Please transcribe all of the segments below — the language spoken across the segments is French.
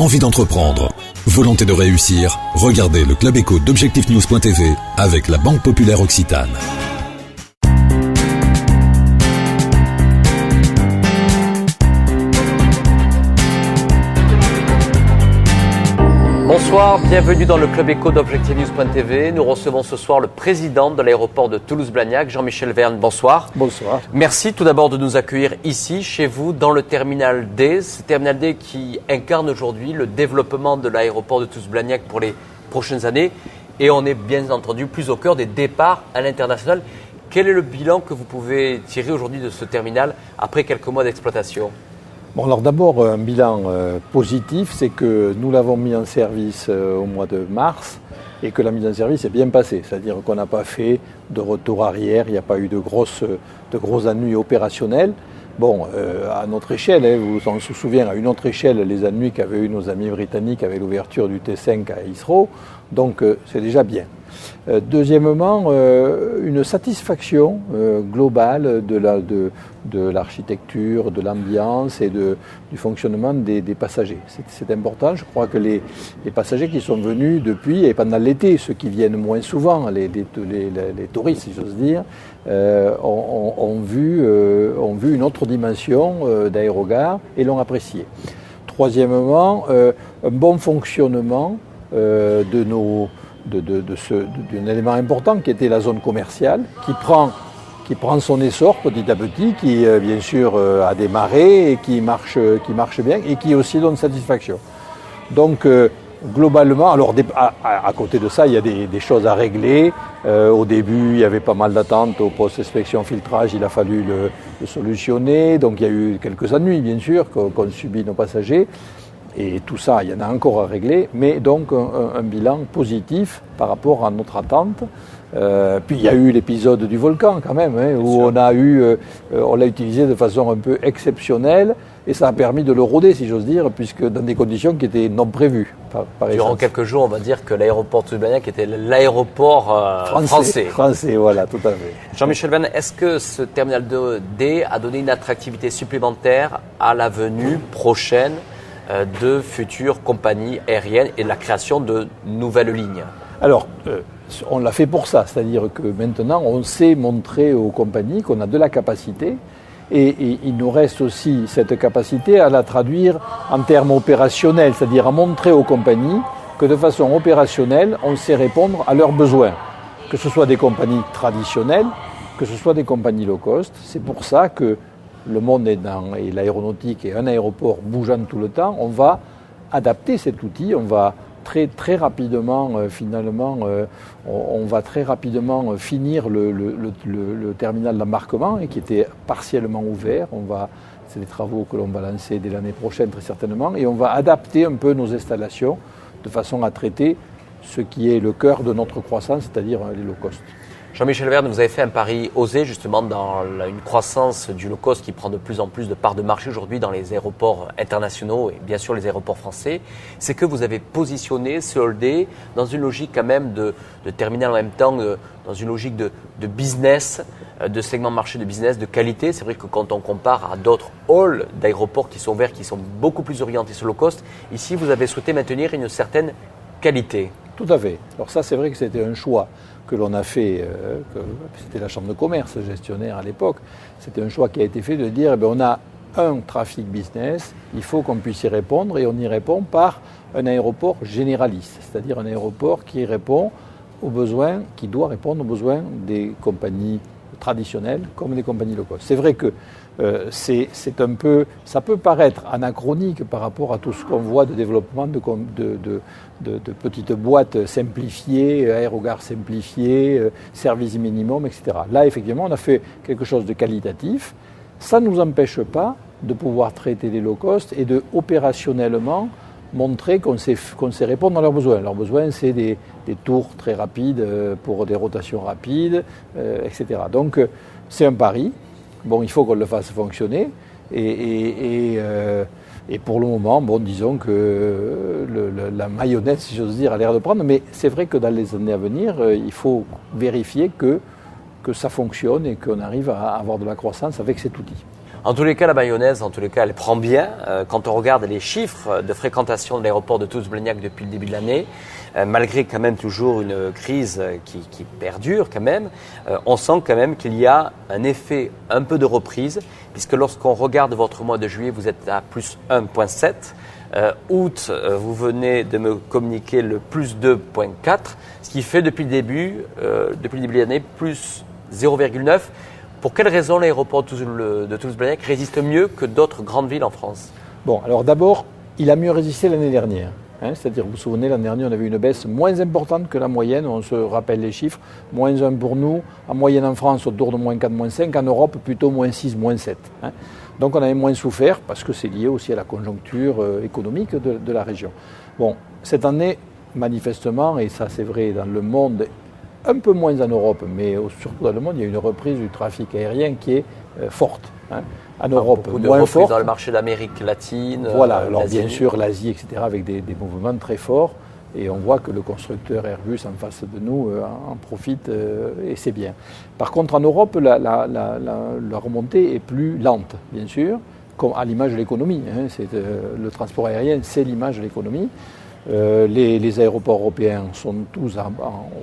envie d'entreprendre, volonté de réussir, regardez le Club Éco d'Objectif-News.tv avec la Banque Populaire Occitane. Bonsoir, bienvenue dans le Club Éco d'Objectif-News.tv. Nous recevons ce soir le président de l'aéroport de Toulouse-Blagnac, Jean-Michel Verne. Bonsoir. Bonsoir. Merci tout d'abord de nous accueillir ici, chez vous, dans le Terminal D. Ce Terminal D qui incarne aujourd'hui le développement de l'aéroport de Toulouse-Blagnac pour les prochaines années. Et on est bien entendu plus au cœur des départs à l'international. Quel est le bilan que vous pouvez tirer aujourd'hui de ce terminal après quelques mois d'exploitation ? Bon, alors d'abord, un bilan positif, c'est que nous l'avons mis en service au mois de mars et que la mise en service est bien passée. C'est-à-dire qu'on n'a pas fait de retour arrière, il n'y a pas eu de gros ennuis opérationnels. Bon, à notre échelle, on se souvient, à une autre échelle, les ennuis qu'avaient eu nos amis britanniques avec l'ouverture du T5 à Heathrow, donc c'est déjà bien. Deuxièmement, une satisfaction globale de l'architecture, de l'ambiance et du fonctionnement des passagers. C'est important. Je crois que les passagers qui sont venus depuis et pendant l'été, ceux qui viennent moins souvent, les touristes, si j'ose dire, ont vu une autre dimension d'aérogare et l'ont apprécié. Troisièmement, un bon fonctionnement d'un élément important qui était la zone commerciale, qui prend son essor petit à petit, qui bien sûr a démarré et qui marche bien et qui aussi donne satisfaction. Donc globalement, alors à côté de ça, il y a des choses à régler. Au début, il y avait pas mal d'attentes au poste inspection filtrage, il a fallu le solutionner. Donc il y a eu quelques ennuis bien sûr qu'ont subi nos passagers. Et tout ça, il y en a encore à régler, mais donc un bilan positif par rapport à notre attente. Puis il y a eu l'épisode du volcan quand même, où on l'a utilisé de façon un peu exceptionnelle et ça a permis de le rôder, si j'ose dire, puisque dans des conditions qui étaient non prévues. Durant quelques jours, on va dire que l'aéroport de Toulouse-Blagnac était l'aéroport français. Français, voilà, tout à fait. Jean-Michel Verne, est-ce que ce terminal D a donné une attractivité supplémentaire à la venue prochaine de futures compagnies aériennes et de la création de nouvelles lignes? Alors, on l'a fait pour ça, c'est-à-dire que maintenant on sait montrer aux compagnies qu'on a de la capacité et il nous reste aussi cette capacité à la traduire en termes opérationnels, c'est-à-dire à montrer aux compagnies que de façon opérationnelle on sait répondre à leurs besoins, que ce soit des compagnies traditionnelles, que ce soit des compagnies low cost. C'est pour ça que le monde et l'aéronautique et un aéroport bougeant tout le temps, on va adapter cet outil, on va très rapidement on va très rapidement finir le terminal d'embarquement qui était partiellement ouvert. C'est des travaux que l'on va lancer dès l'année prochaine très certainement et on va adapter un peu nos installations de façon à traiter ce qui est le cœur de notre croissance, c'est-à-dire les low cost. Jean-Michel Verne, vous avez fait un pari osé justement dans une croissance du low cost qui prend de plus en plus de parts de marché aujourd'hui dans les aéroports internationaux et bien sûr les aéroports français. C'est que vous avez positionné ce hall-day dans une logique quand même de terminal en même temps, dans une logique de business, de segment marché de business, de qualité. C'est vrai que quand on compare à d'autres halls d'aéroports qui sont ouverts, qui sont beaucoup plus orientés sur low cost, ici vous avez souhaité maintenir une certaine qualité. Tout à fait. Alors ça, c'est vrai que c'était un choix que l'on a fait, c'était la Chambre de commerce gestionnaire à l'époque, c'était un choix qui a été fait de dire, on a un trafic business, il faut qu'on puisse y répondre et on y répond par un aéroport généraliste, c'est-à-dire un aéroport qui répond aux besoins, qui doit répondre aux besoins des compagnies traditionnelles comme des compagnies low cost. C'est vrai que c'est un peu, ça peut paraître anachronique par rapport à tout ce qu'on voit de développement de petites boîtes simplifiées, aérogares simplifiées, services minimum, etc. Là, effectivement, on a fait quelque chose de qualitatif. Ça ne nous empêche pas de pouvoir traiter les low cost et de opérationnellement montrer qu'on sait répondre à leurs besoins. Leurs besoins, c'est des tours très rapides pour des rotations rapides, etc. Donc, c'est un pari. Bon, il faut qu'on le fasse fonctionner et pour le moment, disons que la mayonnaise, si j'ose dire, a l'air de prendre, mais c'est vrai que dans les années à venir, il faut vérifier que ça fonctionne et qu'on arrive à avoir de la croissance avec cet outil. En tous les cas, la mayonnaise, elle prend bien. Quand on regarde les chiffres de fréquentation de l'aéroport de Toulouse-Blagnac depuis le début de l'année, malgré quand même toujours une crise qui perdure quand même, on sent quand même qu'il y a un effet un peu de reprise, puisque lorsqu'on regarde votre mois de juillet, vous êtes à plus 1,7. Août, vous venez de me communiquer le plus 2,4, ce qui fait depuis le début de l'année, plus 0,9. Pour quelles raisons l'aéroport de Toulouse-Blagnac résiste mieux que d'autres grandes villes en France? Bon, alors d'abord, il a mieux résisté l'année dernière. C'est-à-dire, vous vous souvenez, l'année dernière, on avait une baisse moins importante que la moyenne. On se rappelle les chiffres. Moins 1 pour nous. En moyenne en France, autour de moins 4, moins 5. En Europe, plutôt moins 6, moins 7. Donc on avait moins souffert parce que c'est lié aussi à la conjoncture économique de la région. Bon, cette année, manifestement, et ça c'est vrai dans le monde, un peu moins en Europe, mais surtout dans le monde, il y a une reprise du trafic aérien qui est forte. En Europe, moins forte. Dans le marché d'Amérique latine. Voilà, alors bien sûr l'Asie, etc., avec des mouvements très forts. Et on voit que le constructeur Airbus en face de nous en profite et c'est bien. Par contre, en Europe, la remontée est plus lente, bien sûr, comme à l'image de l'économie. Le transport aérien, c'est l'image de l'économie. Les aéroports européens sont tous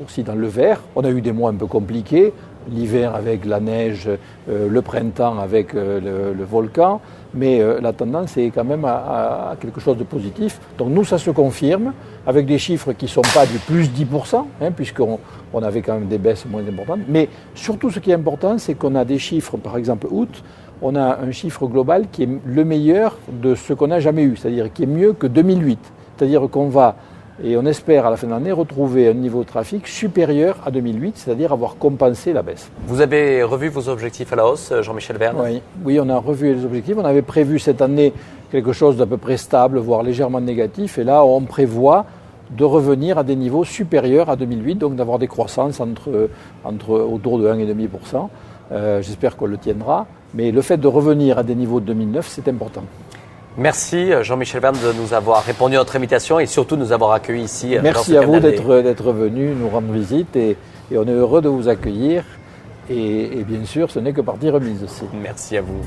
aussi dans le vert. On a eu des mois un peu compliqués, l'hiver avec la neige, le printemps avec le volcan, mais la tendance est quand même à quelque chose de positif. Donc nous, ça se confirme, avec des chiffres qui ne sont pas du plus 10%, puisqu'on avait quand même des baisses moins importantes. Mais surtout, ce qui est important, c'est qu'on a des chiffres, par exemple août, on a un chiffre global qui est le meilleur de ce qu'on n'a jamais eu, c'est-à-dire qui est mieux que 2008. C'est-à-dire qu'on va, et on espère à la fin de l'année, retrouver un niveau de trafic supérieur à 2008, c'est-à-dire avoir compensé la baisse. Vous avez revu vos objectifs à la hausse, Jean-Michel Verne? Oui, on a revu les objectifs. On avait prévu cette année quelque chose d'à peu près stable, voire légèrement négatif. Et là, on prévoit de revenir à des niveaux supérieurs à 2008, donc d'avoir des croissances autour de 1,5%. J'espère qu'on le tiendra. Mais le fait de revenir à des niveaux de 2009, c'est important. Merci Jean-Michel Verne de nous avoir répondu à notre invitation et surtout de nous avoir accueillis ici. Merci à vous d'être venu nous rendre visite et on est heureux de vous accueillir et bien sûr ce n'est que partie remise aussi. Merci à vous.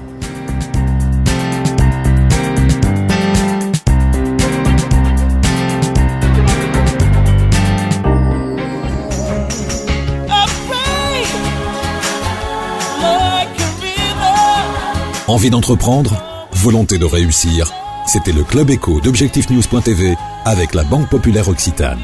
Envie d'entreprendre? Volonté de réussir? C'était le Club Éco d'Objectif News.tv avec la Banque Populaire Occitane.